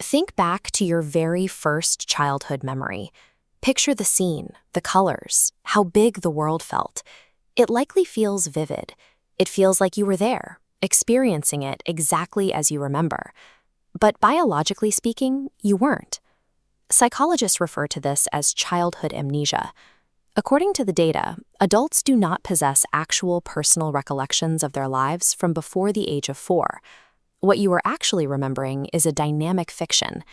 Think back to your very first childhood memory. Picture the scene, the colors, how big the world felt. It likely feels vivid. It feels like you were there, experiencing it exactly as you remember. But biologically speaking, you weren't. Psychologists refer to this as childhood amnesia. According to the data, adults do not possess actual personal recollections of their lives from before the age of 4. What you are actually remembering is a dynamic fiction.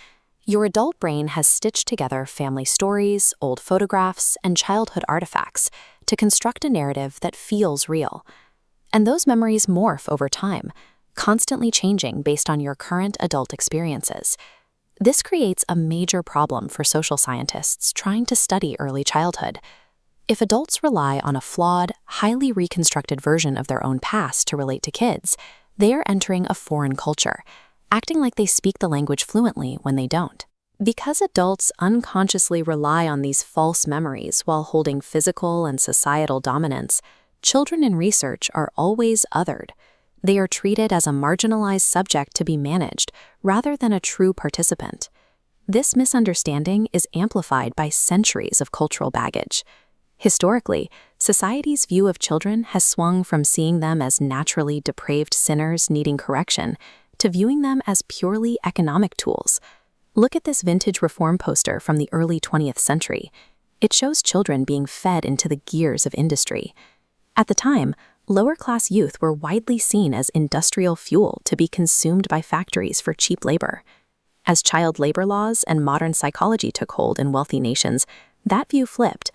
Your adult brain has stitched together family stories, old photographs, and childhood artifacts to construct a narrative that feels real. And those memories morph over time, constantly changing based on your current adult experiences. This creates a major problem for social scientists trying to study early childhood. If adults rely on a flawed, highly reconstructed version of their own past to relate to kids, they are entering a foreign culture, acting like they speak the language fluently when they don't. Because adults unconsciously rely on these false memories while holding physical and societal dominance, children in research are always othered. They are treated as a marginalized subject to be managed, rather than a true participant. This misunderstanding is amplified by centuries of cultural baggage. Historically, society's view of children has swung from seeing them as naturally depraved sinners needing correction to viewing them as purely economic tools. Look at this vintage reform poster from the early 20th century. It shows children being fed into the gears of industry. At the time, lower-class youth were widely seen as industrial fuel to be consumed by factories for cheap labor. As child labor laws and modern psychology took hold in wealthy nations, that view flipped.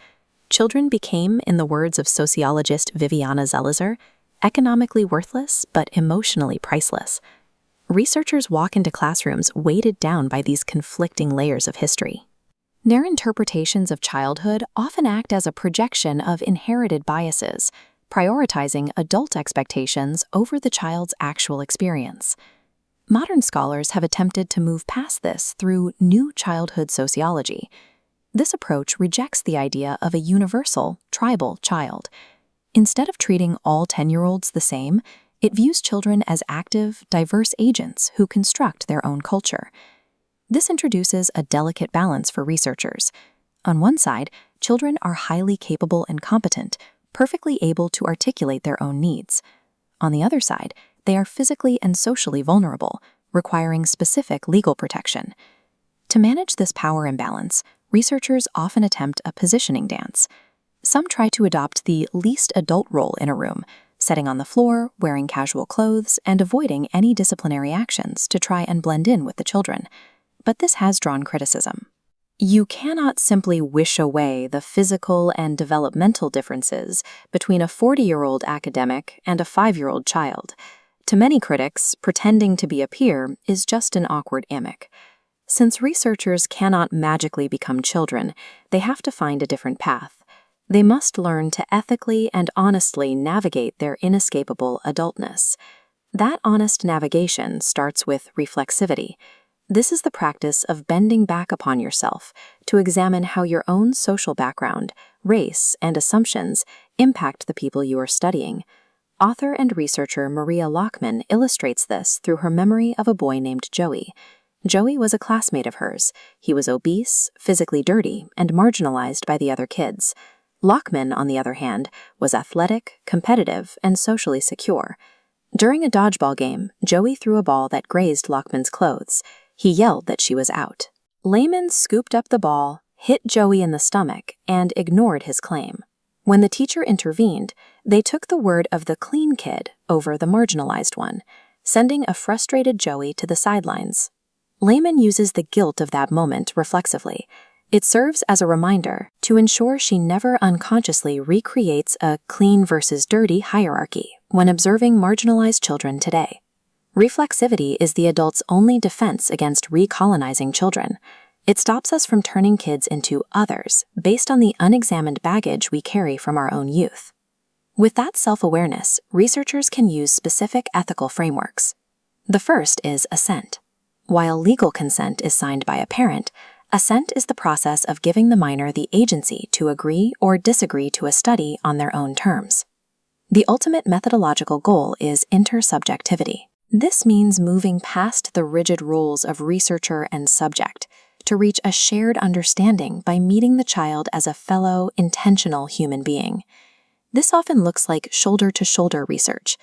Children became, in the words of sociologist Viviana Zelizer, economically worthless but emotionally priceless. Researchers walk into classrooms weighted down by these conflicting layers of history. Their interpretations of childhood often act as a projection of inherited biases, prioritizing adult expectations over the child's actual experience. Modern scholars have attempted to move past this through new childhood sociology. This approach rejects the idea of a universal, tribal child. Instead of treating all 10-year-olds the same, it views children as active, diverse agents who construct their own culture. This introduces a delicate balance for researchers. On one side, children are highly capable and competent, perfectly able to articulate their own needs. On the other side, they are physically and socially vulnerable, requiring specific legal protection. To manage this power imbalance, researchers often attempt a positioning dance. Some try to adopt the least adult role in a room, sitting on the floor, wearing casual clothes, and avoiding any disciplinary actions to try and blend in with the children. But this has drawn criticism. You cannot simply wish away the physical and developmental differences between a 40-year-old academic and a 5-year-old child. To many critics, pretending to be a peer is just an awkward gimmick. Since researchers cannot magically become children, they have to find a different path. They must learn to ethically and honestly navigate their inescapable adultness. That honest navigation starts with reflexivity. This is the practice of bending back upon yourself to examine how your own social background, race, and assumptions impact the people you are studying. Author and researcher Maria Lahman illustrates this through her memory of a boy named Joey. Joey was a classmate of hers. He was obese, physically dirty, and marginalized by the other kids. Lahman, on the other hand, was athletic, competitive, and socially secure. During a dodgeball game, Joey threw a ball that grazed Lahman's clothes. He yelled that she was out. Lahman scooped up the ball, hit Joey in the stomach, and ignored his claim. When the teacher intervened, they took the word of the clean kid over the marginalized one, sending a frustrated Joey to the sidelines. Lahman uses the guilt of that moment reflexively. It serves as a reminder to ensure she never unconsciously recreates a clean versus dirty hierarchy when observing marginalized children today. Reflexivity is the adult's only defense against recolonizing children. It stops us from turning kids into others based on the unexamined baggage we carry from our own youth. With that self-awareness, researchers can use specific ethical frameworks. The first is assent. While legal consent is signed by a parent, assent is the process of giving the minor the agency to agree or disagree to a study on their own terms. The ultimate methodological goal is intersubjectivity. This means moving past the rigid roles of researcher and subject to reach a shared understanding by meeting the child as a fellow, intentional human being. This often looks like shoulder-to-shoulder research.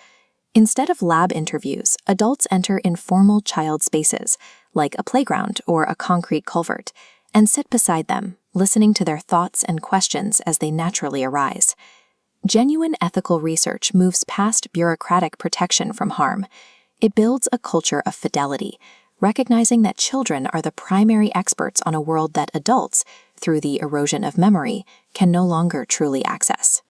Instead of lab interviews, adults enter informal child spaces, like a playground or a concrete culvert, and sit beside them, listening to their thoughts and questions as they naturally arise. Genuine ethical research moves past bureaucratic protection from harm. It builds a culture of fidelity, recognizing that children are the primary experts on a world that adults, through the erosion of memory, can no longer truly access.